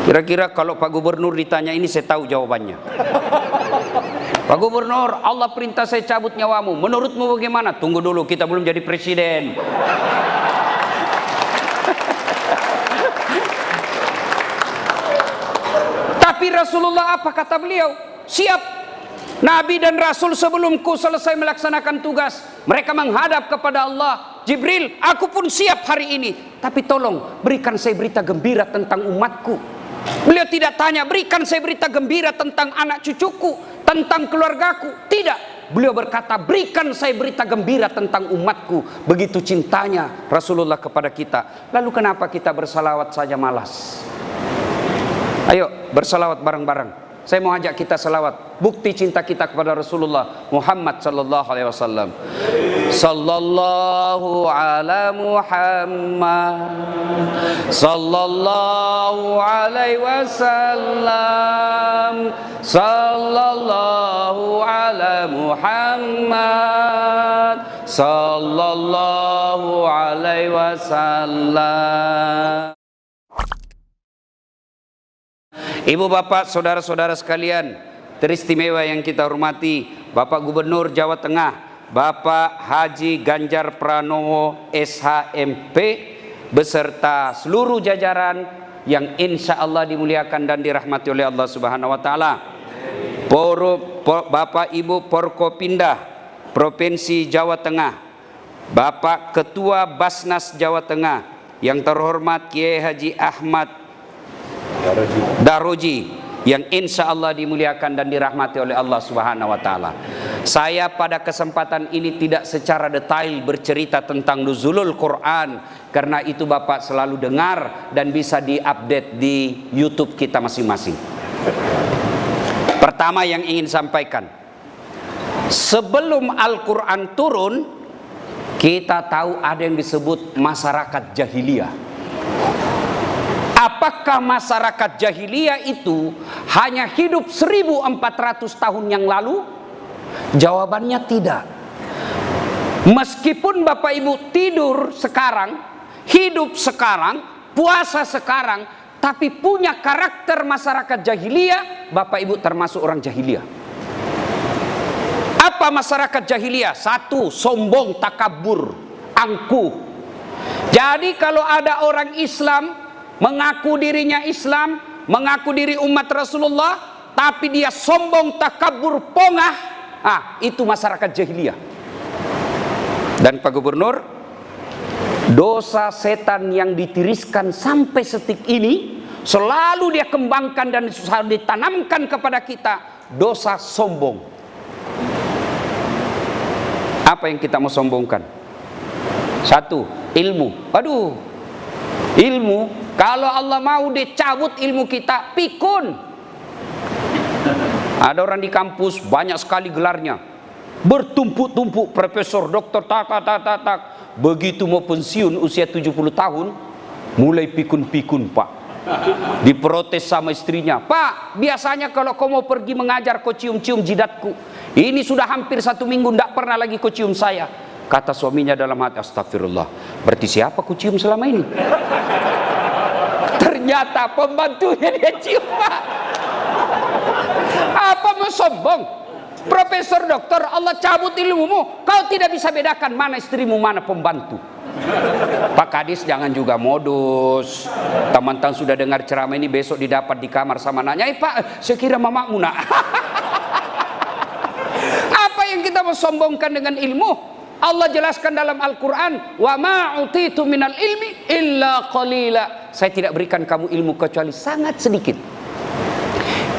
Kira-kira kalau Pak Gubernur ditanya ini, saya tahu jawabannya. Pak Gubernur, Allah perintah saya cabut nyawamu, menurutmu bagaimana? Tunggu dulu, kita belum jadi presiden. Tapi Rasulullah apa kata beliau? Siap. Nabi dan Rasul sebelumku selesai melaksanakan tugas, mereka menghadap kepada Allah. Jibril, aku pun siap hari ini, tapi tolong berikan saya berita gembira tentang umatku. Beliau tidak tanya, berikan saya berita gembira tentang anak cucuku, tentang keluargaku. Tidak. Beliau berkata, berikan saya berita gembira tentang umatku. Begitu cintanya Rasulullah kepada kita. Lalu kenapa kita bersalawat saja malas? Ayo bersalawat bareng-bareng. Saya mau ajak kita salawat, bukti cinta kita kepada Rasulullah Muhammad sallallahu alaihi wasallam. Sallallahu ala Muhammad, sallallahu alaihi wasallam, sallallahu ala Muhammad, sallallahu alaihi wasallam. Ibu bapak, saudara-saudara sekalian teristimewa yang kita hormati, Bapak Gubernur Jawa Tengah, Bapak Haji Ganjar Pranowo SHMP beserta seluruh jajaran yang insya Allah dimuliakan dan dirahmati oleh Allah Subhanahu wa Ta'ala. Bapak Ibu Porkopindah Provinsi Jawa Tengah, Bapak Ketua Basnas Jawa Tengah yang terhormat Kiai Haji Ahmad Daroji yang insya Allah dimuliakan dan dirahmati oleh Allah Subhanahu wa Ta'ala. Saya pada kesempatan ini tidak secara detail bercerita tentang nuzulul Quran, karena itu Bapak selalu dengar dan bisa diupdate di YouTube kita masing-masing. Pertama yang ingin sampaikan, sebelum Al-Quran turun, kita tahu ada yang disebut masyarakat jahiliyah. Apakah masyarakat jahiliyah itu hanya hidup 1400 tahun yang lalu? Jawabannya tidak. Meskipun Bapak Ibu tidur sekarang, hidup sekarang, puasa sekarang, tapi punya karakter masyarakat jahiliyah, Bapak Ibu termasuk orang jahiliyah. Apa masyarakat jahiliyah? Satu, sombong, takabur, angkuh. Jadi kalau ada orang Islam mengaku dirinya Islam, mengaku diri umat Rasulullah, tapi dia sombong, takabur, pongah, itu masyarakat jahiliyah. Dan Pak Gubernur, dosa setan yang ditiriskan sampai detik ini selalu dia kembangkan dan selalu ditanamkan kepada kita, dosa sombong. Apa yang kita mau sombongkan? Satu, ilmu. Aduh, ilmu. Kalau Allah mau dicabut ilmu kita, pikun. Ada orang di kampus banyak sekali gelarnya, bertumpuk-tumpuk, profesor, doktor, tak. Begitu mau pensiun usia 70 tahun, mulai pikun-pikun Pak. Diprotes sama istrinya, Pak, biasanya kalau kau mau pergi mengajar kau cium-cium jidatku. Ini sudah hampir 1 minggu tidak pernah lagi kau cium saya. Kata suaminya dalam hati, astagfirullah, berarti siapa kau cium selama ini? Ternyata pembantunya dia cium Pak. Apa mau sombong? Profesor doktor, Allah cabut ilmumu, kau tidak bisa bedakan mana istrimu mana pembantu. Pak Kadis jangan juga modus. Teman-teman sudah dengar ceramah ini, besok didapat di kamar sama nanya, Pak, saya kira mamamu nak. Apa yang kita mau sombongkan dengan ilmu? Allah jelaskan dalam Al-Quran, wa ma utitu minal ilmi illa qalila. Saya tidak berikan kamu ilmu kecuali sangat sedikit.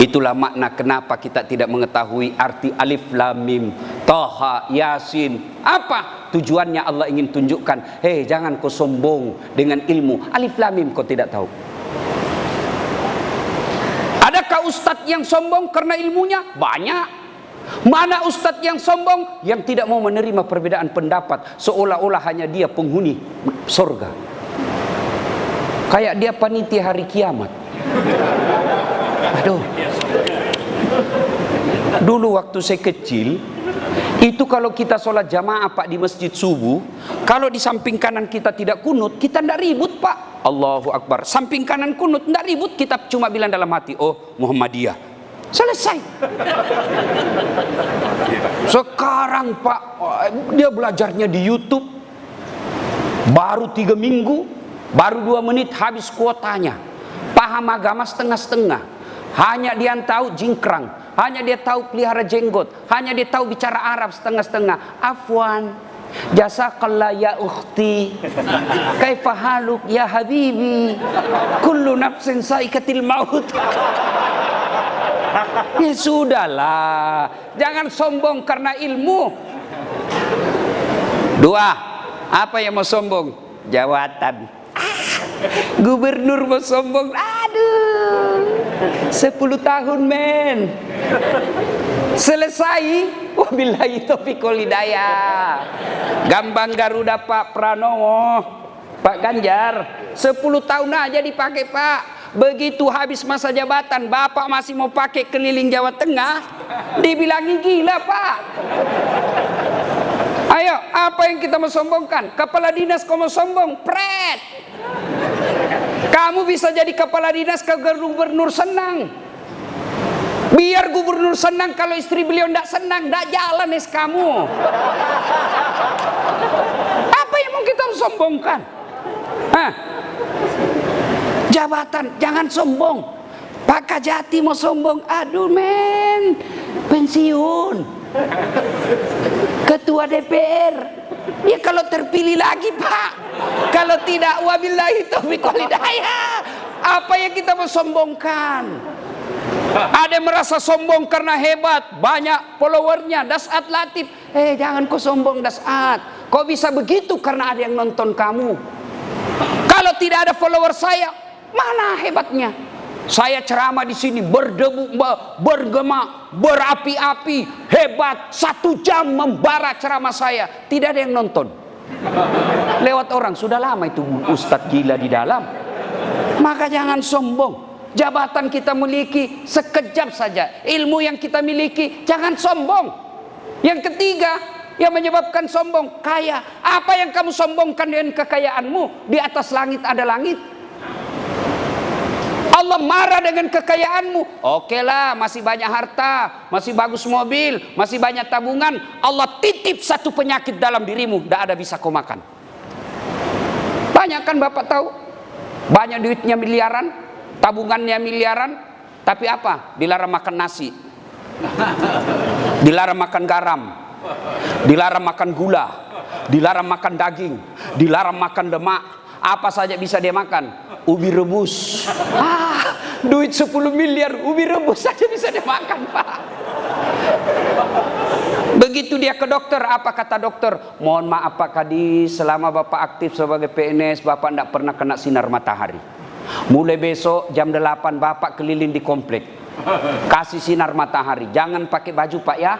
Itulah makna kenapa kita tidak mengetahui arti alif lam mim, Taha, Yasin. Apa tujuannya? Allah ingin tunjukkan, hei, jangan kau sombong dengan ilmu. Alif lam mim kau tidak tahu. Adakah ustadz yang sombong karena ilmunya? Banyak. Mana ustadz yang sombong yang tidak mau menerima perbedaan pendapat, seolah-olah hanya dia penghuni surga, kayak dia panitia hari kiamat. Aduh, dulu waktu saya kecil itu kalau kita sholat jamaah Pak di masjid subuh, kalau di samping kanan kita tidak kunut, kita tidak ribut Pak. Allahu Akbar. Samping kanan kunut, tidak ribut, kita cuma bilang dalam hati, oh Muhammadiyah. Selesai. Sekarang Pak, dia belajarnya di YouTube. Baru 3 minggu, baru 2 menit habis kuotanya. Paham agama setengah-setengah. Hanya dia tahu jingkrang, hanya dia tahu pelihara jenggot, hanya dia tahu bicara Arab setengah-setengah. Afwan, jazakallah ya ukhti, kaifa haluk ya habibi, kullu nafsin saikatil maut. Ya sudahlah, jangan sombong karena ilmu. 2, apa yang mau sombong? Jawatan. Gubernur mau sombong, aduh, 10 tahun men, selesai. Wabillahi taufiq wal hidayah. Gambang Garuda Pak Pranowo, Pak Ganjar, 10 tahun aja dipakai Pak. Begitu habis masa jabatan, Bapak masih mau pakai keliling Jawa Tengah, dibilangi gila Pak. Ayo, apa yang kita mau sombongkan? Kepala dinas kau mau sombong, pret. Kamu bisa jadi kepala dinas, ke gubernur senang. Biar gubernur senang, kalau istri beliau tidak senang, tidak jalan kamu. Apa yang mau kita sombongkan? Hah? Jabatan, jangan sombong. Pak Kajati mau sombong, aduh men, pensiun. Ketua DPR, ya kalau terpilih lagi Pak. Kalau tidak, wabillahi taufiq wal hidayah. Apa yang kita mau sombongkan? Ada yang merasa sombong karena hebat, banyak followernya, Dasat Latif. Jangan kau sombong Dasat. Kau bisa begitu karena ada yang nonton kamu. Kalau tidak ada follower saya, mana hebatnya? Saya ceramah di sini berdebu, bergema, berapi-api, hebat. 1 jam membara ceramah saya, tidak ada yang nonton. Lewat orang, sudah lama itu Ustadz gila di dalam. Maka jangan sombong. Jabatan kita miliki sekejap saja. Ilmu yang kita miliki, jangan sombong. Yang ketiga, yang menyebabkan sombong, kaya. Apa yang kamu sombongkan dengan kekayaanmu? Di atas langit ada langit. Allah marah dengan kekayaanmu. Oke lah, masih banyak harta, masih bagus mobil, masih banyak tabungan. Allah titip 1 penyakit dalam dirimu, tidak ada bisa kau makan. Banyak kan Bapak tahu? Banyak duitnya miliaran, tabungannya miliaran, tapi apa? Dilarang makan nasi, dilarang makan garam, dilarang makan gula, dilarang makan daging, dilarang makan demak. Apa saja bisa dia makan? Ubi rebus. Duit 10 miliar, ubi rebus saja bisa dia makan Pak. Begitu dia ke dokter, apa kata dokter? Mohon maaf Pak Kadis, selama Bapak aktif sebagai PNS, Bapak tidak pernah kena sinar matahari. Mulai besok jam 8 Bapak keliling di komplek, kasih sinar matahari. Jangan pakai baju Pak ya,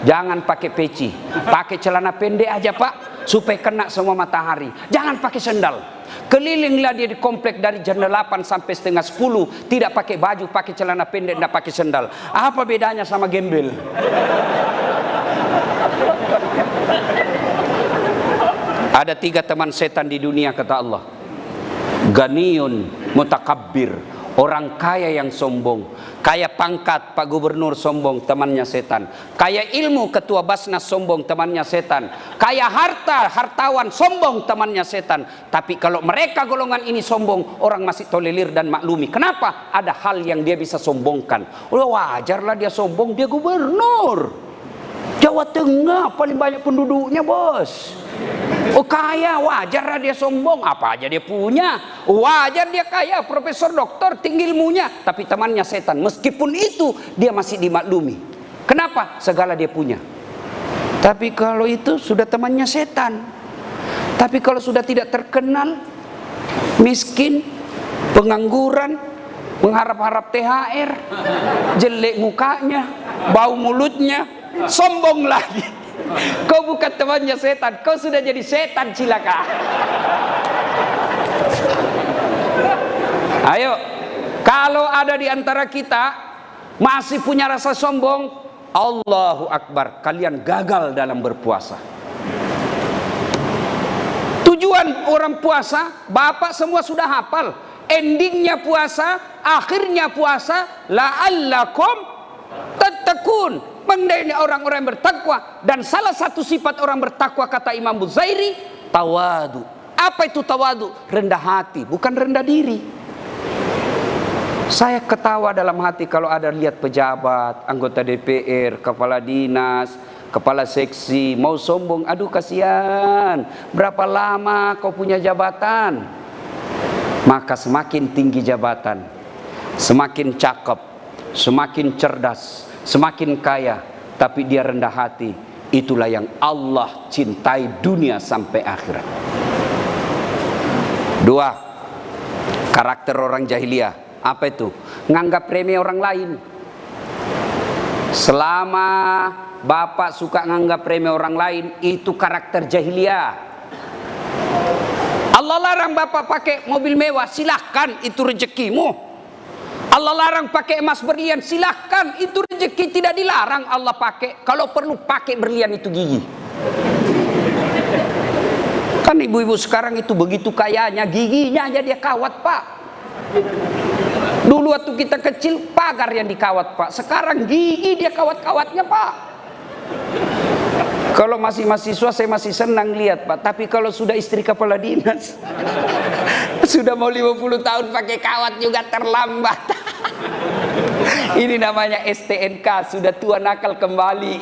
jangan pakai peci, pakai celana pendek aja Pak, supaya kena semua matahari. Jangan pakai sendal. Kelilinglah dia di komplek dari jam 8 sampai setengah 10, tidak pakai baju, pakai celana pendek, tidak pakai sendal. Apa bedanya sama gembel? Ada 3 teman setan di dunia kata Allah. Ganiyun mutakabbir, orang kaya yang sombong. Kaya pangkat, Pak Gubernur sombong, temannya setan. Kaya ilmu, Ketua Basnas sombong, temannya setan. Kaya harta, hartawan sombong, temannya setan. Tapi kalau mereka golongan ini sombong, orang masih tolerir dan maklumi. Kenapa? Ada hal yang dia bisa sombongkan. Udah wajarlah dia sombong, dia gubernur Jawa Tengah, paling banyak penduduknya bos. Oh kaya, wajar dia sombong. Apa aja dia punya, wajar dia kaya, profesor, doktor, tinggi ilmunya. Tapi temannya setan, meskipun itu dia masih dimaklumi. Kenapa? Segala dia punya. Tapi kalau itu sudah temannya setan. Tapi kalau sudah tidak terkenal, miskin, pengangguran, mengharap-harap THR, jelek mukanya, bau mulutnya, sombong lagi. Kau bukan temannya setan, kau sudah jadi setan cilaka. Ayo, kalau ada di antara kita masih punya rasa sombong, Allahu Akbar, kalian gagal dalam berpuasa. 7 tujuan orang puasa, Bapak semua sudah hafal. Endingnya puasa, akhirnya puasa, la'allakum tattaqun, mengenai orang-orang yang bertakwa. Dan salah satu sifat orang bertakwa kata Imam Buzairi, tawadu. Apa itu tawadu? Rendah hati, bukan rendah diri. Saya ketawa dalam hati kalau ada lihat pejabat, anggota DPR, kepala dinas, kepala seksi mau sombong. Aduh kasihan, berapa lama kau punya jabatan? Maka semakin tinggi jabatan, semakin cakep, semakin cerdas, semakin kaya, tapi dia rendah hati. Itulah yang Allah cintai dunia sampai akhirat. 2. Karakter orang jahiliyah. Apa itu? Nganggap remeh orang lain. Selama Bapak suka nganggap remeh orang lain, itu karakter jahiliyah. Allah larang Bapak pakai mobil mewah, silahkan, itu rezekimu. Allah larang pakai emas berlian, silahkan, itu rezeki, tidak dilarang Allah pakai. Kalau perlu pakai berlian itu gigi. Kan ibu-ibu sekarang itu begitu kayanya, giginya aja dia kawat, Pak. Dulu waktu kita kecil pagar yang dikawat, Pak. Sekarang gigi dia kawat-kawatnya, Pak. Kalau masih mahasiswa saya masih senang lihat, Pak. Tapi kalau sudah istri kepala dinas, sudah mau 50 tahun pakai kawat juga terlambat. Ini namanya STNK, sudah tua nakal kembali.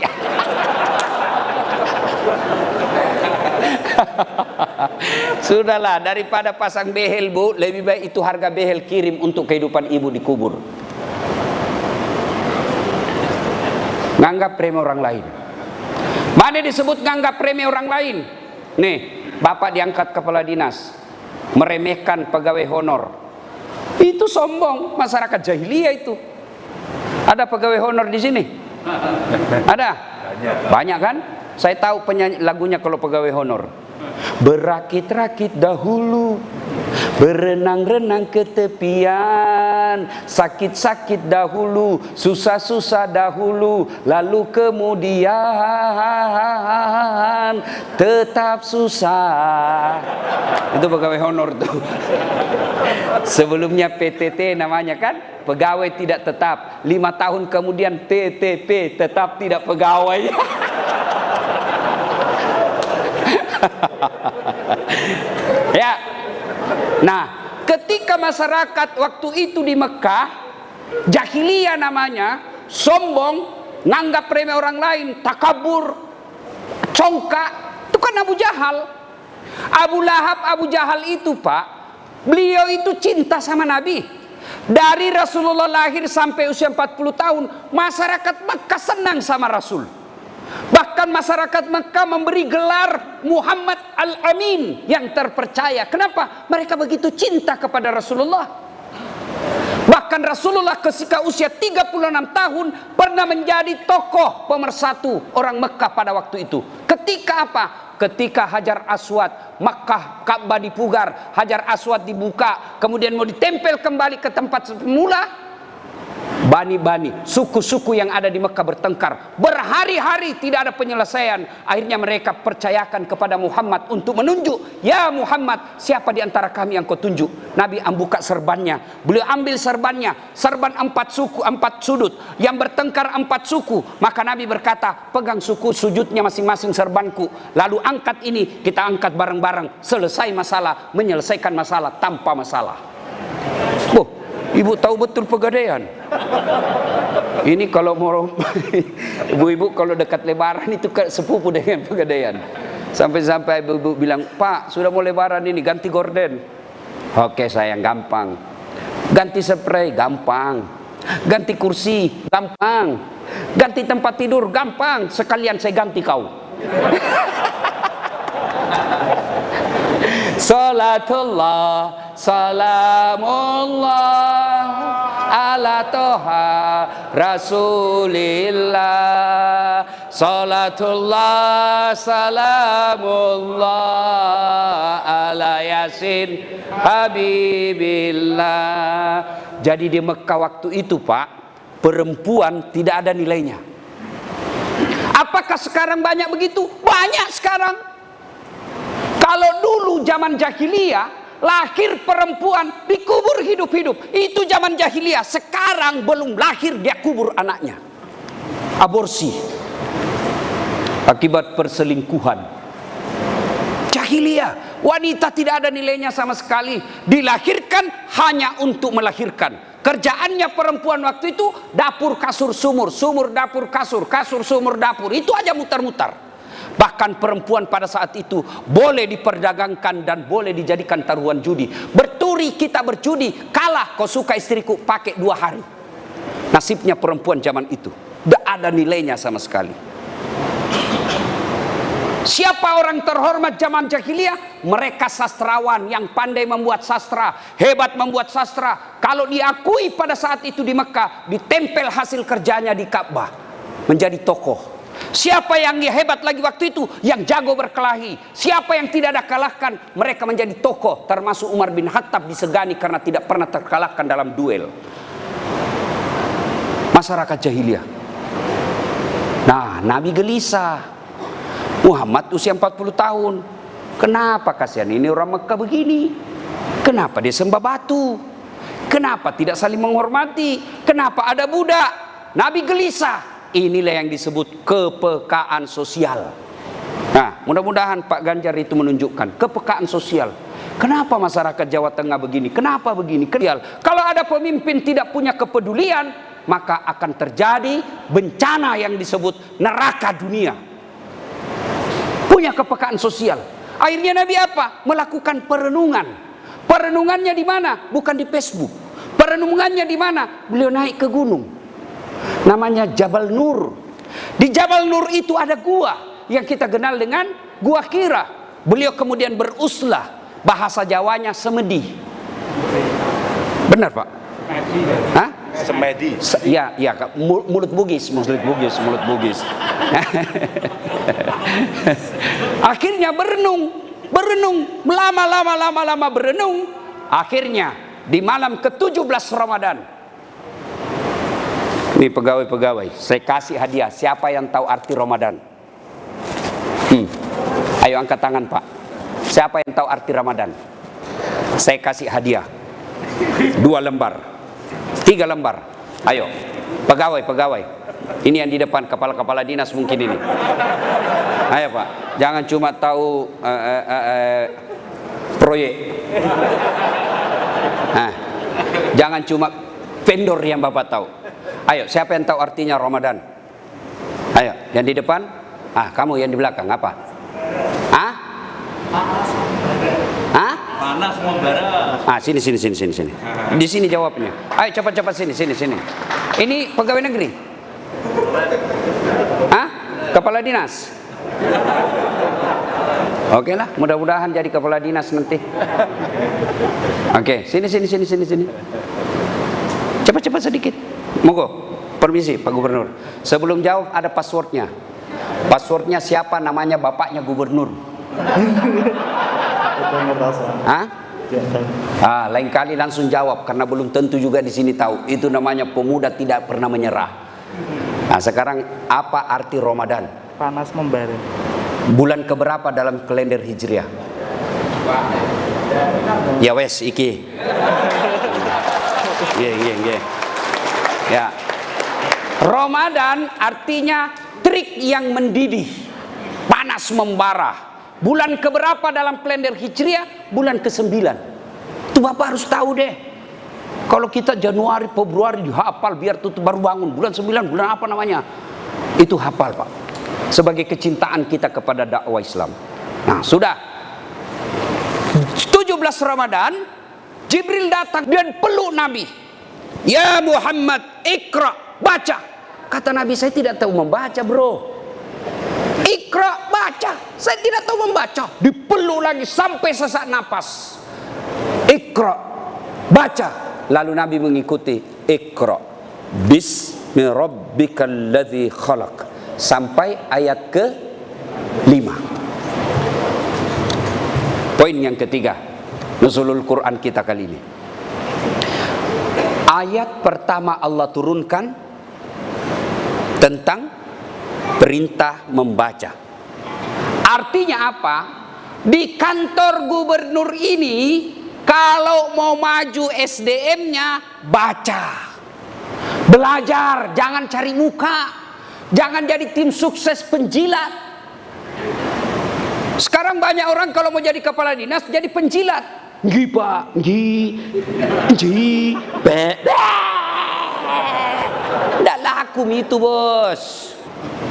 Sudahlah, daripada pasang behel, Bu, lebih baik itu harga behel kirim untuk kehidupan ibu dikubur. Nganggap remeh orang lain. Mana disebut nganggap remeh orang lain? Nih, Bapak diangkat kepala dinas, meremehkan pegawai honor. Itu sombong, masyarakat jahiliyah itu. Ada pegawai honor di sini? Ada? Banyak kan? Saya tahu penyanyi lagunya kalau pegawai honor. Berakit-rakit dahulu, berenang-renang ke tepian, sakit-sakit dahulu, susah-susah dahulu, lalu kemudian tetap susah. Itu pegawai honor tuh. Sebelumnya PTT namanya kan, pegawai tidak tetap. 5 tahun kemudian TTP, tetap tidak pegawai. Ya. Nah, ketika masyarakat waktu itu di Mekah, jahiliyah namanya, sombong, nganggap remeh orang lain, takabur, congkak, itu kan Abu Jahal. Abu Lahab, Abu Jahal itu, Pak, beliau itu cinta sama Nabi. Dari Rasulullah lahir sampai usia 40 tahun, masyarakat Mekah senang sama Rasul. Bahkan masyarakat Mekah memberi gelar Muhammad Al-Amin, yang terpercaya. Kenapa? Mereka begitu cinta kepada Rasulullah. Bahkan Rasulullah ketika usia 36 tahun pernah menjadi tokoh pemersatu orang Mekah pada waktu itu. Ketika apa? Ketika Hajar Aswad, Mekah Ka'bah dipugar, Hajar Aswad dibuka, kemudian mau ditempel kembali ke tempat semula. Bani-bani, suku-suku yang ada di Mekah bertengkar berhari-hari, tidak ada penyelesaian. Akhirnya mereka percayakan kepada Muhammad untuk menunjuk, ya Muhammad, siapa di antara kami yang kau tunjuk? Nabi buka serbannya, beliau ambil serbannya, serban 4 suku, 4 sudut, yang bertengkar 4 suku. Maka Nabi berkata, pegang suku sujudnya masing-masing serbanku, lalu angkat ini, kita angkat bareng-bareng, selesai masalah, menyelesaikan masalah tanpa masalah. Ibu tahu betul Pegadaian. Ini kalau mau ibu-ibu kalau dekat Lebaran itu sepupu dengan Pegadaian. Sampai-sampai ibu bilang, Pak, sudah mau Lebaran ini, ganti gorden. Oke sayang, gampang. Ganti spray, gampang. Ganti kursi, gampang. Ganti tempat tidur, gampang. Sekalian saya ganti kau. Salatullah, salamullah ala toha rasulillah. Salatullah, salamullah ala yasin habibillah. Jadi di Mekah waktu itu, Pak, perempuan tidak ada nilainya. Apakah sekarang banyak begitu? Banyak sekarang. Kalau dulu zaman jahiliyah, lahir perempuan dikubur hidup-hidup, itu zaman jahiliyah. Sekarang belum lahir dia kubur anaknya. Aborsi akibat perselingkuhan. Jahiliyah, wanita tidak ada nilainya sama sekali, dilahirkan hanya untuk melahirkan. Kerjaannya perempuan waktu itu dapur kasur sumur, sumur dapur kasur, kasur sumur dapur, itu aja mutar-mutar. Bahkan perempuan pada saat itu boleh diperdagangkan dan boleh dijadikan taruhan judi. Berturi kita berjudi, kalah kau suka istriku, pakai 2 hari. Nasibnya perempuan zaman itu, tidak ada nilainya sama sekali. Siapa orang terhormat zaman jahiliyah? Mereka sastrawan yang pandai membuat sastra, hebat membuat sastra. Kalau diakui pada saat itu di Mekah, ditempel hasil kerjanya di Ka'bah, menjadi tokoh. Siapa yang hebat lagi waktu itu? Yang jago berkelahi. Siapa yang tidak ada kalahkan? Mereka menjadi tokoh. Termasuk Umar bin Khattab disegani karena tidak pernah terkalahkan dalam duel. Masyarakat jahiliyah. Nah, Nabi gelisah. Muhammad usia 40 tahun. Kenapa kasihan ini orang Mekah begini? Kenapa dia sembah batu? Kenapa tidak saling menghormati? Kenapa ada budak? Nabi gelisah. Inilah yang disebut kepekaan sosial. Nah, mudah-mudahan Pak Ganjar itu menunjukkan kepekaan sosial. Kenapa masyarakat Jawa Tengah begini? Kenapa begini? Kalau ada pemimpin tidak punya kepedulian, maka akan terjadi bencana yang disebut neraka dunia. Punya kepekaan sosial. Akhirnya Nabi apa? Melakukan perenungan. Perenungannya di mana? Bukan di Facebook. Perenungannya di mana? Beliau naik ke gunung. Namanya Jabal Nur. Di Jabal Nur itu ada gua yang kita kenal dengan Gua Hira. Beliau kemudian beruslah, bahasa Jawanya semedi. Benar Pak? Hah? Semedi. Ya, mulut Bugis. Akhirnya berenung, lama berenung. Akhirnya di malam ke-17 Ramadan. Nih pegawai-pegawai, saya kasih hadiah. Siapa yang tahu arti Ramadan? Ayo angkat tangan Pak. Siapa yang tahu arti Ramadan? Saya kasih hadiah 2 lembar, 3 lembar. Ayo, pegawai. Ini yang di depan, kepala-kepala dinas mungkin ini. Ayo Pak, jangan cuma tahu proyek. Nah, jangan cuma vendor yang Bapak tahu. Ayo, siapa yang tahu artinya Ramadan? Ayo, yang di depan. Kamu yang di belakang apa? Panas membara. Sini. Di sini jawabnya. Ayo cepat sini. Ini pegawai negeri. Kepala dinas. Oke lah, mudah-mudahan jadi kepala dinas nanti. Oke, sini. Cepat sedikit. Monggo, permisi Pak Gubernur. Sebelum jawab ada passwordnya. Passwordnya siapa namanya bapaknya gubernur? Lain kali langsung jawab karena belum tentu juga di sini tahu. Itu namanya pemuda tidak pernah menyerah. Nah, sekarang apa arti Ramadan? Panas membara. Bulan keberapa dalam kalender Hijriah? Ya wes iki. Ya. Ramadan artinya terik yang mendidih, panas membara. Bulan keberapa dalam kalender Hijriah? Bulan ke-9. Itu Bapak harus tahu deh. Kalau kita Januari, Februari dihafal biar tutup baru bangun. Bulan 9, bulan apa namanya? Itu hafal Pak. Sebagai kecintaan kita kepada dakwah Islam. Nah, sudah. 17 Ramadan, Jibril datang dan peluk Nabi. Ya Muhammad, ikra, baca. Kata Nabi, saya tidak tahu membaca bro. Ikra, baca. Saya tidak tahu membaca. Dipeluk lagi sampai sesak napas. Ikra, baca. Lalu Nabi mengikuti. Ikra, bismi rabbikal ladzi khalaq. Sampai ayat ke-5. Poin yang ketiga, nuzulul Quran kita kali ini. Ayat pertama Allah turunkan tentang perintah membaca. Artinya apa? Di kantor gubernur ini, kalau mau maju SDM-nya, baca, belajar, jangan cari muka, jangan jadi tim sukses penjilat. Sekarang banyak orang kalau mau jadi kepala dinas jadi penjilat. Ngi pak, ngi, nggak laku itu bos.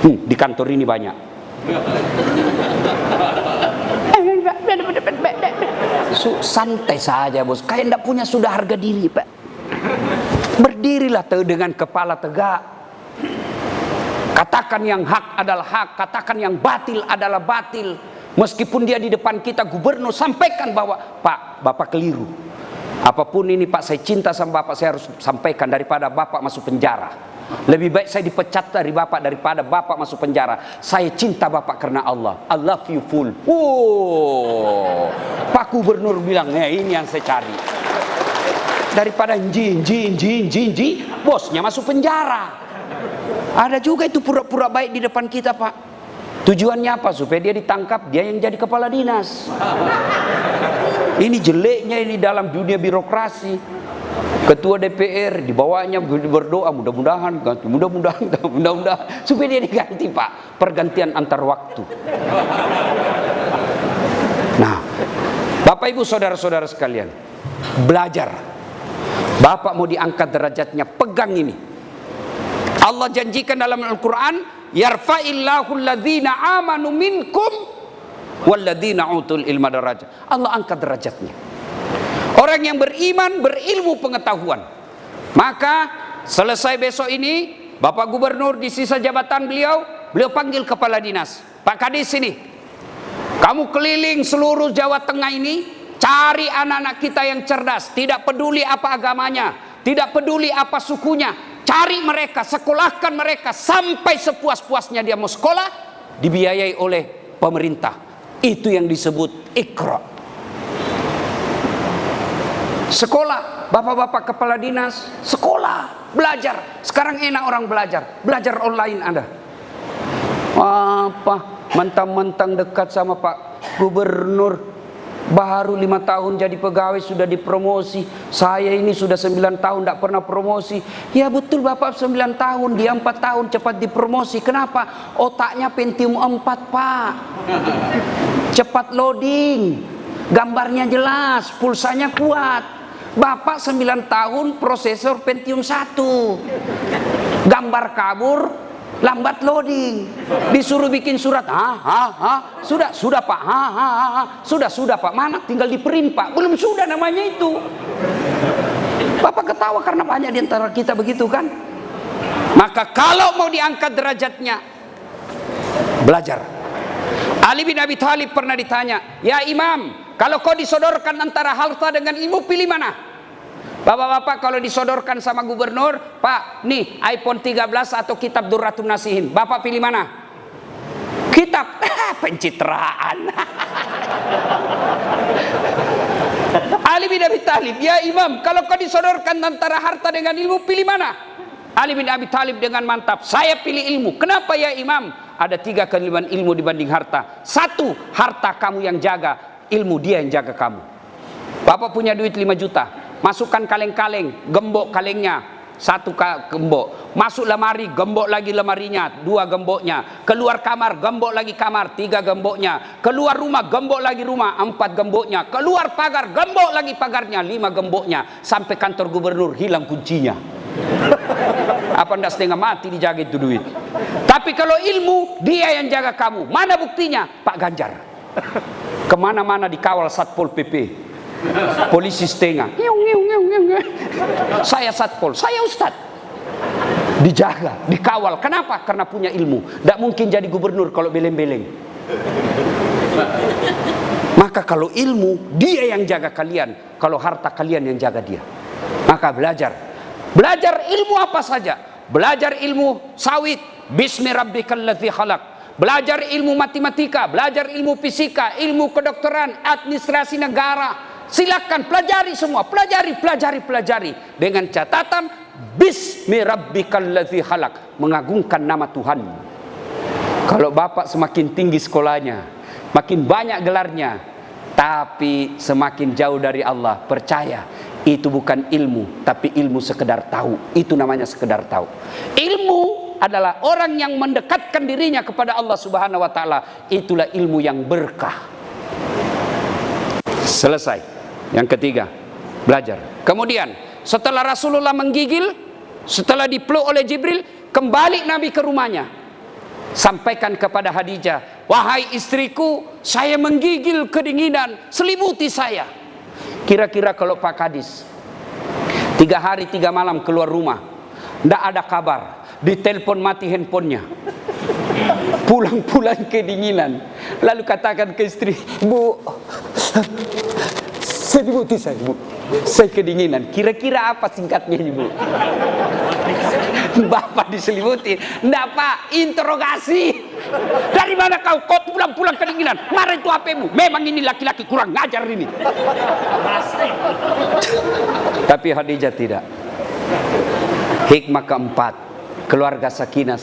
Di kantor ini banyak. Santai saja bos, kayak ndak punya sudah harga diri pak. Berdirilah dengan kepala tegak. Katakan yang hak adalah hak, katakan yang batil adalah batil. Meskipun dia di depan kita gubernur, sampaikan bahwa Pak, Bapak keliru. Apapun ini Pak, saya cinta sama Bapak, saya harus sampaikan daripada Bapak masuk penjara. Lebih baik saya dipecat dari Bapak daripada Bapak masuk penjara. Saya cinta Bapak karena Allah. I love you full. Pak Gubernur bilang, ini yang saya cari. Daripada nji, bosnya masuk penjara. Ada juga itu pura-pura baik di depan kita Pak. Tujuannya apa? Supaya dia ditangkap, dia yang jadi kepala dinas. Ini jeleknya ini dalam dunia birokrasi. Ketua DPR dibawanya berdoa mudah-mudahan supaya dia diganti Pak. Pergantian antar waktu. Nah, Bapak Ibu saudara-saudara sekalian, belajar. Bapak mau diangkat derajatnya, pegang ini. Allah janjikan dalam Al-Quran, yarfa'illahu alladhina amanu minkum walladhina utul ilma darajat. Allah angkat derajatnya. Orang yang beriman, berilmu pengetahuan. Maka selesai besok ini, Bapak Gubernur di sisa jabatan beliau panggil kepala dinas. Pak Kadis sini. Kamu keliling seluruh Jawa Tengah ini, cari anak-anak kita yang cerdas. Tidak peduli apa agamanya, tidak peduli apa sukunya. Cari mereka, sekolahkan mereka sampai sepuas-puasnya dia mau sekolah, dibiayai oleh pemerintah. Itu yang disebut Iqra. Sekolah, bapak-bapak kepala dinas, sekolah, belajar. Sekarang enak orang belajar online ada. Apa, mentang-mentang dekat sama Pak Gubernur, baru 5 tahun jadi pegawai sudah dipromosi. Saya ini sudah 9 tahun tidak pernah promosi. Ya betul Bapak 9 tahun, dia 4 tahun cepat dipromosi. Kenapa? Otaknya Pentium 4 Pak. Cepat loading, gambarnya jelas, pulsanya kuat. Bapak 9 tahun prosesor Pentium 1. Gambar kabur, lambat loading. Disuruh bikin surat, sudah Pak, sudah Pak, mana tinggal di print Pak, belum sudah namanya itu. Bapak ketawa karena banyak di antara kita begitu kan. Maka kalau mau diangkat derajatnya, belajar. Ali bin Abi Thalib pernah ditanya, ya Imam, kalau kau disodorkan antara harta dengan ilmu, pilih mana? Bapak-bapak kalau disodorkan sama gubernur, Pak, nih iPhone 13 atau kitab Durratun Nasihin, Bapak pilih mana? Kitab. Pencitraan. Ali bin Abi Thalib, ya Imam, kalau kau disodorkan antara harta dengan ilmu, pilih mana? Ali bin Abi Thalib dengan mantap, saya pilih ilmu. Kenapa ya Imam? Ada 3 kelebihan ilmu dibanding harta. 1, harta kamu yang jaga, ilmu dia yang jaga kamu. Bapak punya duit 5 juta, masukkan kaleng-kaleng, gembok kalengnya, 1 gembok. Masuk lemari, gembok lagi lemarinya, 2 gemboknya. Keluar kamar, gembok lagi kamar, 3 gemboknya. Keluar rumah, gembok lagi rumah, 4 gemboknya. Keluar pagar, gembok lagi pagarnya, 5 gemboknya. Sampai kantor gubernur hilang kuncinya. Apa ndak setengah mati dijaga itu duit. Tapi kalau ilmu, dia yang jaga kamu. Mana buktinya? Pak Ganjar kemana-mana dikawal Satpol PP, polisi setengah. Saya Satpol, saya Ustad, dijaga, dikawal. Kenapa? Karena punya ilmu. Tidak mungkin jadi gubernur kalau beleng-beleng. Maka kalau ilmu, dia yang jaga kalian. Kalau harta, kalian yang jaga dia. Maka belajar. Belajar ilmu apa saja. Belajar ilmu sawit, bismi rabbikal ladzi khalaq. Belajar ilmu matematika, belajar ilmu fisika, ilmu kedokteran, administrasi negara. Silakan pelajari semua, pelajari dengan catatan bismi rabbikal ladzi khalaq, mengagungkan nama Tuhan. Kalau Bapak semakin tinggi sekolahnya, makin banyak gelarnya, tapi semakin jauh dari Allah. Percaya, itu bukan ilmu, tapi ilmu sekedar tahu. Itu namanya sekedar tahu. Ilmu adalah orang yang mendekatkan dirinya kepada Allah Subhanahu wa taala. Itulah ilmu yang berkah. Selesai. Yang ketiga, belajar. Kemudian setelah Rasulullah menggigil, setelah dipeluk oleh Jibril, kembali Nabi ke rumahnya. Sampaikan kepada Khadijah, wahai istriku, saya menggigil kedinginan, selimuti saya. Kira-kira kalau Pak Kadis 3 hari 3 malam keluar rumah, tidak ada kabar, ditelepon mati handphonenya, pulang-pulang kedinginan, lalu katakan ke istri, Bu, selimuti saya, Bu, saya kedinginan. Kira-kira apa singkatnya, Bu? Bapak diselimuti. Enggak, Pak, interogasi. Dari mana kau pulang-pulang kedinginan? Mana itu HP-mu? Memang ini laki-laki kurang ngajar ini. Tapi Khadijah tidak. Hikmah keempat, keluarga sakinah,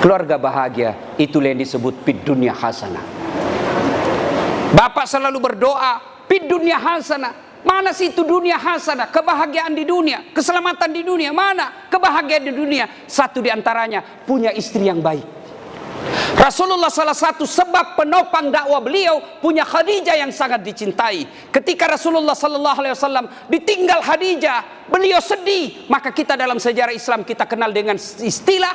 keluarga bahagia, itulah yang disebut fid dunya hasanah. Bapak selalu berdoa, fid dunya hasanah. Mana sih itu dunia hasanah? Kebahagiaan di dunia, keselamatan di dunia. Mana kebahagiaan di dunia? Satu di antaranya punya istri yang baik. Rasulullah salah satu sebab penopang dakwah beliau punya Khadijah yang sangat dicintai. Ketika Rasulullah sallallahu alaihi wasallam ditinggal Khadijah, beliau sedih. Maka kita dalam sejarah Islam kita kenal dengan istilah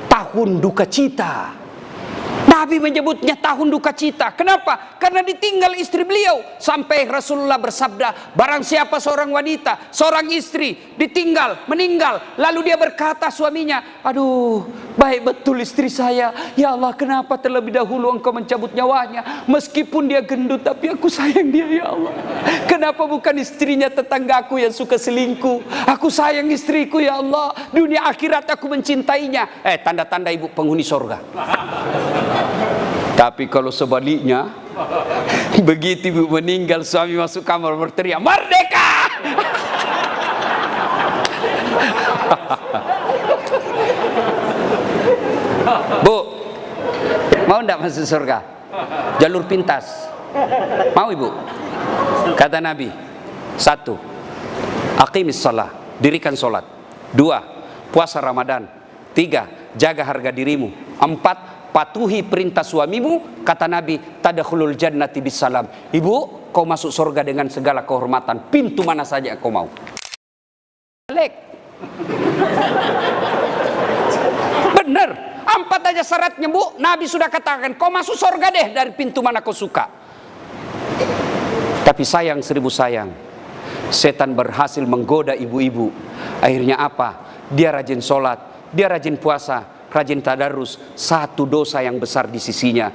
tahun duka cita. Nabi menyebutnya tahun duka cita. Kenapa? Karena ditinggal istri beliau. Sampai Rasulullah bersabda, barang siapa seorang wanita, seorang istri ditinggal, meninggal, lalu dia berkata suaminya, aduh, baik betul istri saya, ya Allah, kenapa terlebih dahulu engkau mencabut nyawanya? Meskipun dia gendut, tapi aku sayang dia, ya Allah. Kenapa bukan istrinya tetanggaku yang suka selingkuh? Aku sayang istriku, ya Allah. Dunia akhirat aku mencintainya. Tanda-tanda ibu penghuni sorga. Tapi kalau sebaliknya, begitu ibu meninggal, suami masuk kamar berteriak, merdeka! Bu, mau enggak masuk surga? Jalur pintas. Mau ibu? Kata Nabi, 1, aqimis shalah, dirikan sholat. 2, puasa Ramadan. 3, jaga harga dirimu. 4, patuhi perintah suamimu. Kata Nabi, tadkhulul jannati bisalam. Ibu, kau masuk surga dengan segala kehormatan, pintu mana saja kau mau. Benar, 4 aja syaratnya, Bu. Nabi sudah katakan, kau masuk surga deh dari pintu mana kau suka. Tapi sayang, 1000 sayang, setan berhasil menggoda ibu-ibu. Akhirnya apa? Dia rajin sholat, dia rajin puasa, rajin tadarus. Satu dosa yang besar di sisinya,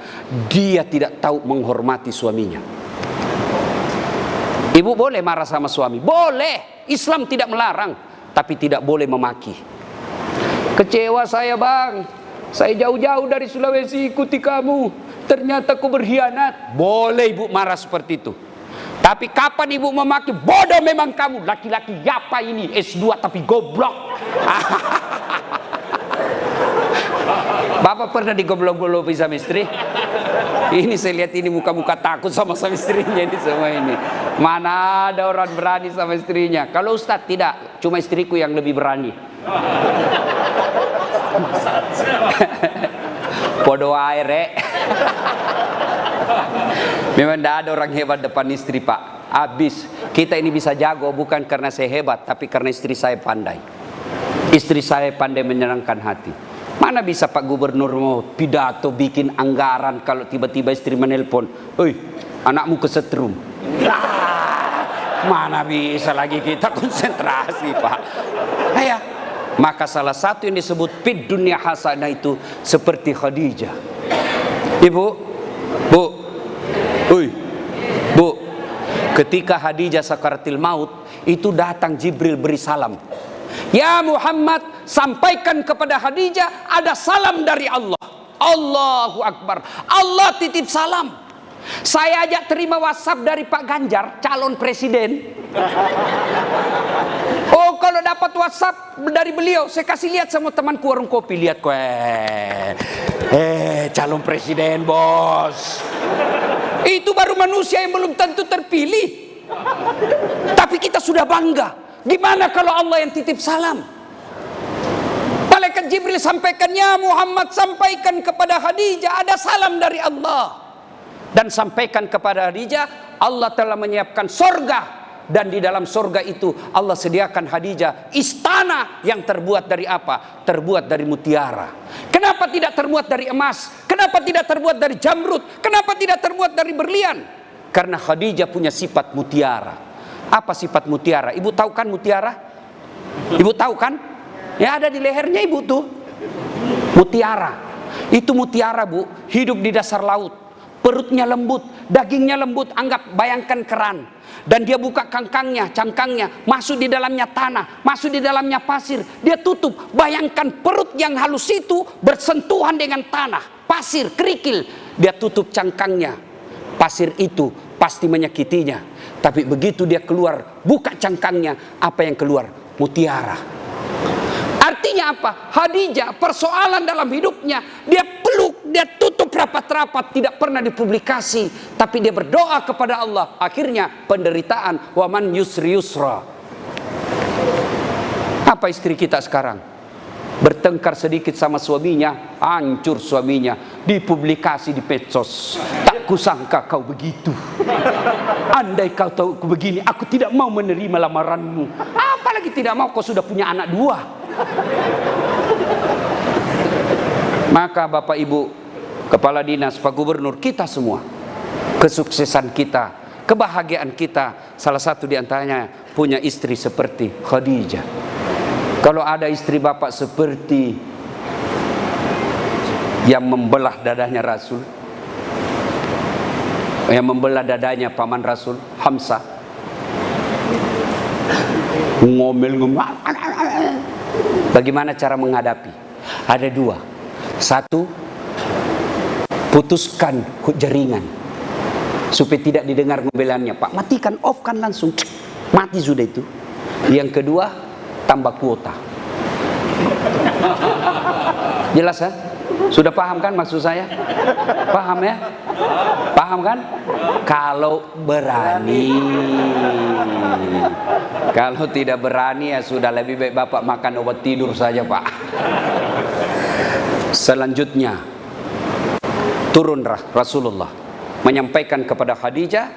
dia tidak tahu menghormati suaminya. Ibu boleh marah sama suami, boleh, Islam tidak melarang, tapi tidak boleh memaki. Kecewa saya, Bang, saya jauh-jauh dari Sulawesi ikuti kamu, ternyata aku berkhianat. Boleh ibu marah seperti itu. Tapi kapan ibu memaki? Bodoh memang kamu, laki-laki apa ini, S2 tapi goblok. Bapak pernah digoblok-gobloki sama istri? Ini saya lihat ini muka-muka takut sama istrinya ini semua ini. Mana ada orang berani sama istrinya? Kalau Ustadz tidak, cuma istriku yang lebih berani. Podo air, Memang tidak ada orang hebat depan istri, Pak. Habis. Kita ini bisa jago bukan karena saya hebat, tapi karena istri saya pandai. Istri saya pandai menyenangkan hati. Mana bisa Pak Gubernur mau pidato bikin anggaran kalau tiba-tiba istri menelpon, "Oi, anakmu kesetrum." Mana bisa lagi kita konsentrasi, Pak. Ya. Maka salah satu yang disebut fid dunya hasanah itu seperti Khadijah. Ibu, Bu, Bu, ketika Khadijah sakaratil maut, itu datang Jibril beri salam. Ya Muhammad, sampaikan kepada Khadijah ada salam dari Allah. Allahu Akbar. Allah titip salam. Saya ajak terima WhatsApp dari Pak Ganjar, calon presiden. Oh, kalau dapat WhatsApp dari beliau, saya kasih lihat sama temanku warung kopi. Lihat, Calon presiden, bos. Itu baru manusia yang belum tentu terpilih. Tapi kita sudah bangga. Gimana kalau Allah yang titip salam? Malaikat Jibril sampaikan, ya Muhammad, sampaikan kepada Khadijah ada salam dari Allah. Dan sampaikan kepada Khadijah, Allah telah menyiapkan sorga. Dan di dalam sorga itu Allah sediakan Khadijah istana yang terbuat dari apa? Terbuat dari mutiara. Kenapa tidak terbuat dari emas? Kenapa tidak terbuat dari jamrud? Kenapa tidak terbuat dari berlian? Karena Khadijah punya sifat mutiara. Apa sifat mutiara? Ibu tahu kan mutiara? Ibu tahu kan? Ya ada di lehernya ibu tuh. Mutiara. Itu mutiara, Bu, hidup di dasar laut. Perutnya lembut, dagingnya lembut, bayangkan keran. Dan dia buka cangkangnya, masuk di dalamnya tanah, masuk di dalamnya pasir. Dia tutup, bayangkan perut yang halus itu bersentuhan dengan tanah, pasir, kerikil. Dia tutup cangkangnya, pasir itu pasti menyakitinya. Tapi begitu dia keluar, buka cangkangnya, apa yang keluar? Mutiara. Artinya apa? Khadijah persoalan dalam hidupnya, dia peluk, dia tutup rapat-rapat, tidak pernah dipublikasi, tapi dia berdoa kepada Allah. Akhirnya penderitaan, waman yusri yusra. Apa istri kita sekarang? Bertengkar sedikit sama suaminya, hancur suaminya, dipublikasi di medsos. Tak kusangka kau begitu. Andai kau tahu aku begini, aku tidak mau menerima lamaranmu. Apalagi tidak mau, kau sudah punya anak 2. Maka Bapak Ibu Kepala Dinas, Pak Gubernur, kita semua, kesuksesan kita, kebahagiaan kita, salah satu diantaranya punya istri seperti Khadijah. Kalau ada istri Bapak seperti yang membelah dadanya Rasul, yang membelah dadanya paman Rasul, Hamzah, ngomel-ngomel, bagaimana cara menghadapi? Ada 2. 1, putuskan jaringan supaya tidak didengar ngomelannya. Pak, matikan, off kan langsung, mati sudah itu. Yang kedua, tambah kuota. Jelas kan? Sudah paham kan maksud saya? Paham ya? Paham kan? Kalau berani. Kalau tidak berani ya sudah, lebih baik Bapak makan obat tidur saja, Pak. Selanjutnya turun Rasulullah menyampaikan kepada Khadijah,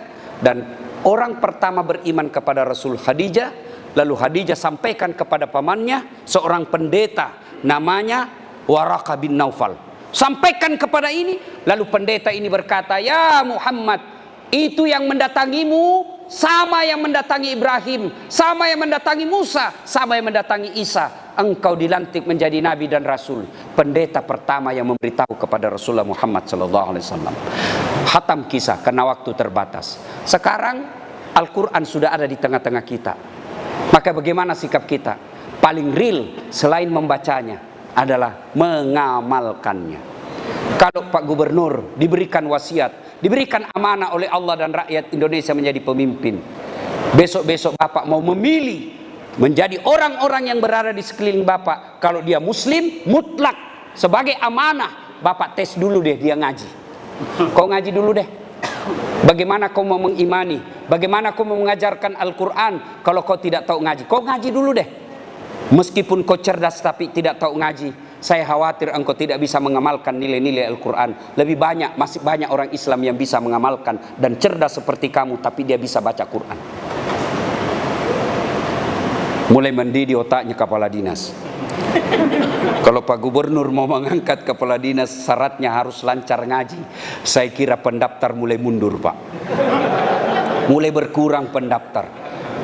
dan orang pertama beriman kepada Rasul Khadijah. Lalu Khadijah sampaikan kepada pamannya, seorang pendeta namanya Waraqah bin Naufal. Sampaikan kepada ini, lalu pendeta ini berkata, ya Muhammad, itu yang mendatangimu sama yang mendatangi Ibrahim, sama yang mendatangi Musa, sama yang mendatangi Isa. Engkau dilantik menjadi nabi dan rasul. Pendeta pertama yang memberitahu kepada Rasulullah Muhammad SAW. Hatam kisah karena waktu terbatas. Sekarang Al-Quran sudah ada di tengah-tengah kita. Maka bagaimana sikap kita? Paling real selain membacanya adalah mengamalkannya. Kalau Pak Gubernur diberikan wasiat, diberikan amanah oleh Allah dan rakyat Indonesia menjadi pemimpin, besok-besok Bapak mau memilih menjadi orang-orang yang berada di sekeliling Bapak, kalau dia muslim mutlak sebagai amanah, Bapak tes dulu deh dia ngaji. Kau ngaji dulu deh. Bagaimana kau mau mengimani? Bagaimana kau mau mengajarkan Al-Quran kalau kau tidak tahu ngaji? Kau ngaji dulu deh. Meskipun kau cerdas tapi tidak tahu ngaji, saya khawatir engkau tidak bisa mengamalkan nilai-nilai Al-Quran. Lebih banyak, masih banyak orang Islam yang bisa mengamalkan dan cerdas seperti kamu, tapi dia bisa baca Quran. Mulai mendidih otaknya kepala dinas. Kalau Pak Gubernur mau mengangkat kepala dinas, syaratnya harus lancar ngaji. Saya kira pendaftar mulai mundur, Pak. Mulai berkurang pendaftar.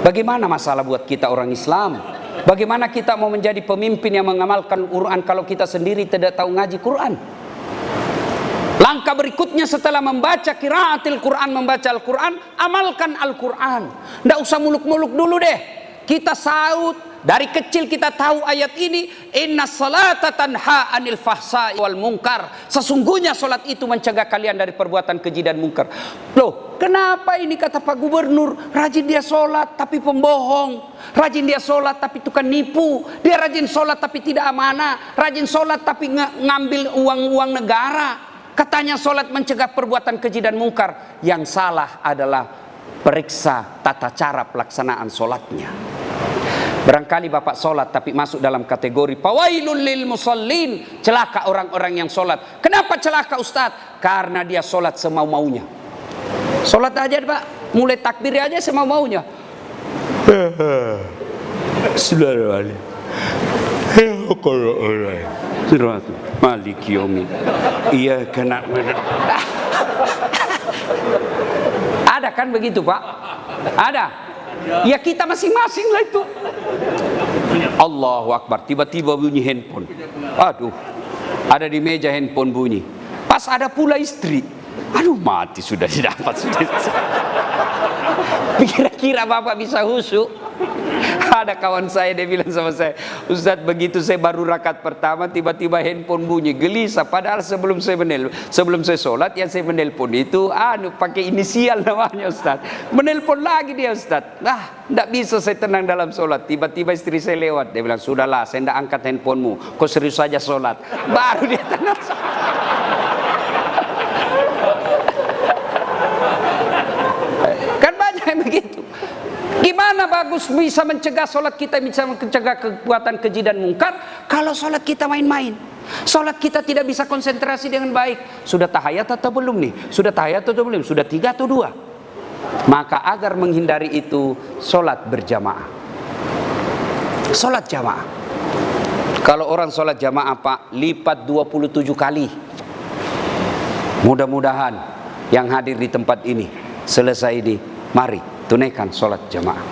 Bagaimana masalah buat kita orang Islam? Bagaimana kita mau menjadi pemimpin yang mengamalkan Quran kalau kita sendiri tidak tahu ngaji Quran? Langkah berikutnya setelah membaca qiraatil Quran, membaca Al-Quran, amalkan Al-Quran. Tidak usah muluk-muluk dulu deh. Kita saut Dari kecil kita tahu ayat ini, inna salata tanha anil fahsai wal munkar. Sesungguhnya solat itu mencegah kalian dari perbuatan keji dan mungkar. Loh, kenapa ini kata Pak Gubernur, rajin dia solat tapi pembohong, rajin dia solat tapi tukang nipu, dia rajin solat tapi tidak amanah, rajin solat tapi ngambil uang-uang negara. Katanya solat mencegah perbuatan keji dan mungkar. Yang salah adalah periksa tata cara pelaksanaan solatnya. Barangkali bapak solat tapi masuk dalam kategori fawailul lil musallin, celaka orang-orang yang solat. Kenapa celaka Ustadz? Karena dia solat semau-maunya. Solat aja pak, mulai takbir aja semau-maunya. Malik yomi. Iya kena. Ada kan begitu pak? Ada. Ya kita masing-masing lah itu. Allahu Akbar, tiba-tiba bunyi handphone. Aduh, ada di meja handphone bunyi. Pas ada pula istri. Aduh, mati sudah didapat sudah. Kira-kira bapak bisa khusyuk? Ada kawan saya, dia bilang sama saya, Ustadz begitu saya baru rakaat pertama tiba-tiba handphone bunyi, gelisah. Padahal sebelum saya sholat yang saya menelpon itu pakai inisial namanya Ustadz. Menelpon lagi dia Ustadz. Tidak bisa saya tenang dalam sholat. Tiba-tiba istri saya lewat, dia bilang sudahlah saya tidak angkat handphonemu, kau serius saja sholat. Baru dia tenang. Kan banyak yang begitu. Gimana bagus bisa mencegah sholat kita, bisa mencegah kekuatan keji dan mungkar kalau sholat kita main-main, sholat kita tidak bisa konsentrasi dengan baik. Sudah tahiyat atau belum nih? Sudah tahiyat atau belum? Sudah 3 atau 2? Maka agar menghindari itu, sholat berjamaah, sholat jamaah. Kalau orang sholat jamaah pak, lipat 27 kali. Mudah-mudahan yang hadir di tempat ini selesai ini, mari tunaikan sholat jamaah.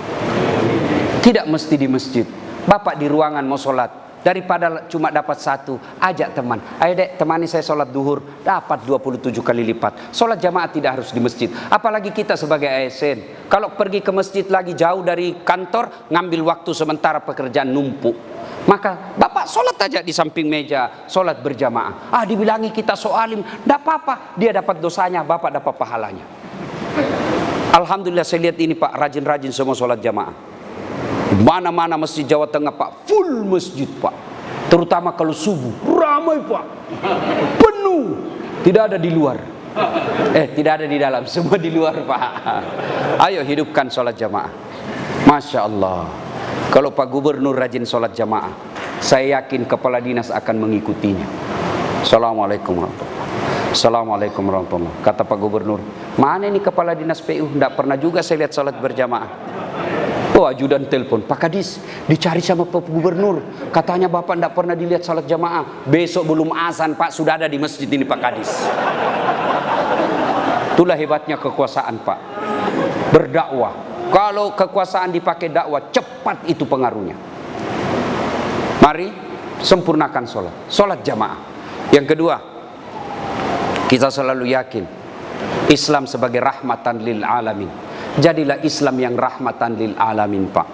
Tidak mesti di masjid. Bapak di ruangan mau sholat, daripada cuma dapat 1, ajak teman. Ayo dek, temani saya sholat duhur, dapat 27 kali lipat. Sholat jamaah tidak harus di masjid. Apalagi kita sebagai ASN, kalau pergi ke masjid lagi jauh dari kantor, ngambil waktu sementara pekerjaan numpuk. Maka bapak sholat aja di samping meja, sholat berjamaah. Dibilangi kita soalim, tidak apa-apa. Dia dapat dosanya, bapak dapat pahalanya. Alhamdulillah saya lihat ini pak, rajin-rajin semua sholat jamaah. Mana-mana masjid Jawa Tengah pak, full masjid pak. Terutama kalau subuh, ramai pak, penuh. Tidak ada di luar, tidak ada di dalam, semua di luar pak. Ayo hidupkan sholat jamaah. Masya Allah. Kalau Pak Gubernur rajin sholat jamaah, saya yakin kepala dinas akan mengikutinya. Assalamualaikum warahmatullahi wabarakatuh. Assalamualaikum warahmatullahi wabarakatuh. Kata Pak Gubernur, mana ini kepala dinas PU? Tidak pernah juga saya lihat sholat berjamaah. Oh, ajudan telepon, Pak Kadis dicari sama Pak Gubernur, katanya Bapak tidak pernah dilihat sholat jamaah. Besok belum azan Pak, sudah ada di masjid ini Pak Kadis. Itulah hebatnya kekuasaan Pak, berdakwah. Kalau kekuasaan dipakai dakwah, cepat itu pengaruhnya. Mari sempurnakan sholat, sholat jamaah. Yang kedua, kita selalu yakin Islam sebagai rahmatan lil alamin. Jadilah Islam yang rahmatan lil alamin Pak.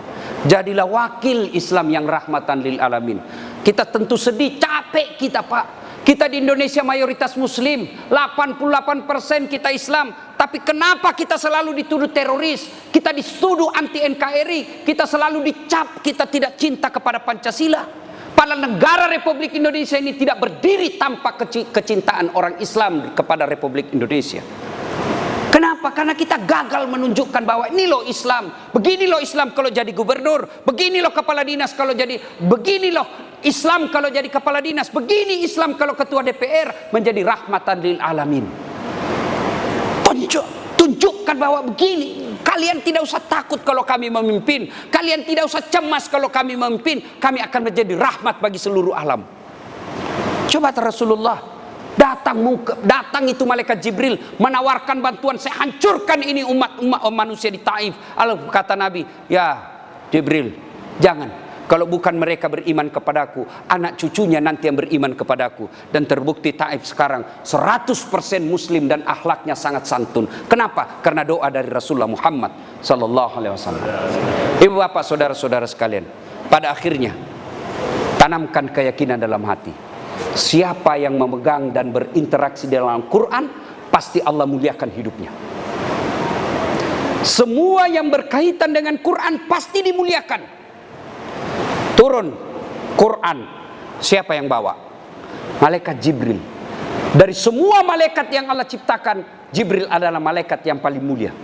Jadilah wakil Islam yang rahmatan lil alamin. Kita tentu sedih, capek kita Pak. Kita di Indonesia mayoritas muslim, 88% kita Islam. Tapi kenapa kita selalu dituduh teroris? Kita dituduh anti NKRI. Kita selalu dicap kita tidak cinta kepada Pancasila. Padahal negara Republik Indonesia ini tidak berdiri tanpa kecintaan orang Islam kepada Republik Indonesia. Kenapa? Karena kita gagal menunjukkan bahwa ini loh Islam. Begini loh Islam kalau jadi gubernur. Begini loh kepala dinas kalau jadi. Begini loh Islam kalau jadi kepala dinas. Begini Islam kalau ketua DPR menjadi rahmatan lil alamin. Tunjukkan bahwa begini. Kalian tidak usah takut kalau kami memimpin. Kalian tidak usah cemas kalau kami memimpin. Kami akan menjadi rahmat bagi seluruh alam. Coba Rasulullah datang itu malaikat Jibril menawarkan bantuan, saya hancurkan ini umat manusia di Taif. Lalu kata Nabi, ya Jibril, jangan. Kalau bukan mereka beriman kepadaku, anak cucunya nanti yang beriman kepadaku. Dan terbukti Taif sekarang 100% muslim dan akhlaknya sangat santun. Kenapa? Karena doa dari Rasulullah Muhammad sallallahu alaihi wasallam. Ibu bapak saudara-saudara sekalian, Pada akhirnya, tanamkan keyakinan dalam hati. Siapa yang memegang dan berinteraksi dalam Quran, pasti Allah muliakan hidupnya. Semua yang berkaitan dengan Quran pasti dimuliakan. Turun Quran, siapa yang bawa? Malaikat Jibril. Dari semua malaikat yang Allah ciptakan, Jibril adalah malaikat yang paling mulia.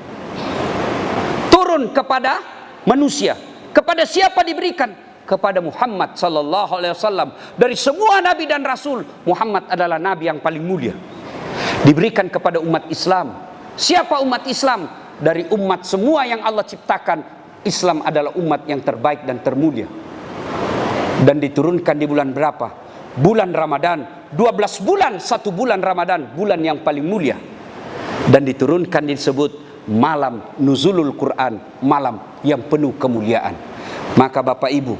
Turun kepada manusia. Kepada siapa diberikan? Kepada Muhammad sallallahu alaihi wasallam. Dari semua nabi dan rasul, Muhammad adalah nabi yang paling mulia. Diberikan kepada umat Islam. Siapa umat Islam? Dari umat semua yang Allah ciptakan, Islam adalah umat yang terbaik dan termulia. Dan diturunkan di bulan berapa? Bulan Ramadan. 12 bulan, 1 bulan Ramadan, bulan yang paling mulia. Dan diturunkan disebut malam nuzulul Quran, malam yang penuh kemuliaan. Maka Bapak Ibu,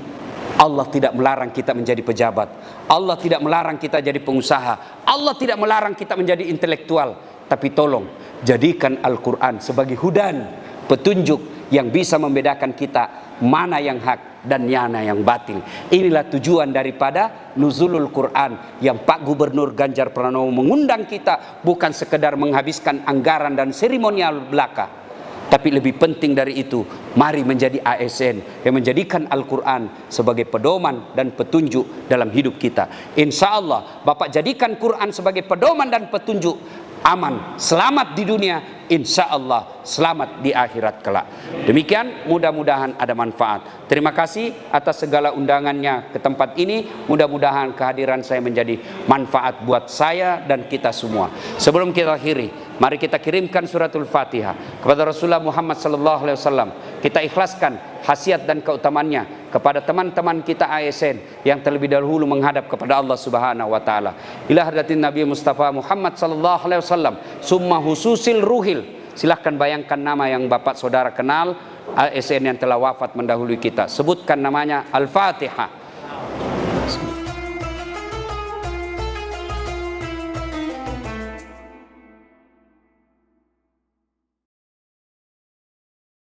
Allah tidak melarang kita menjadi pejabat. Allah tidak melarang kita jadi pengusaha. Allah tidak melarang kita menjadi intelektual. Tapi tolong, jadikan Al-Quran sebagai hudan, petunjuk yang bisa membedakan kita mana yang hak dan mana yang batil. Inilah tujuan daripada nuzulul Quran yang Pak Gubernur Ganjar Pranowo mengundang kita, bukan sekedar menghabiskan anggaran dan seremonial belaka. Tapi lebih penting dari itu, mari menjadi ASN yang menjadikan Al-Quran sebagai pedoman dan petunjuk dalam hidup kita. Insya Allah, Bapak jadikan Quran sebagai pedoman dan petunjuk, aman, selamat di dunia, insya Allah selamat di akhirat kelak. Demikian, mudah-mudahan ada manfaat. Terima kasih atas segala undangannya ke tempat ini. Mudah-mudahan kehadiran saya menjadi manfaat buat saya dan kita semua. Sebelum kita akhiri, mari kita kirimkan suratul Fatihah kepada Rasulullah Muhammad sallallahu alaihi wasallam. Kita ikhlaskan khasiat dan keutamannya kepada teman-teman kita ASN yang terlebih dahulu menghadap kepada Allah Subhanahu wa taala. Ila hadratin Nabi Mustafa Muhammad sallallahu alaihi wasallam, summa hususil ruhil. Silahkan bayangkan nama yang Bapak Saudara kenal, ASN yang telah wafat mendahului kita. Sebutkan namanya, Al-Fatihah.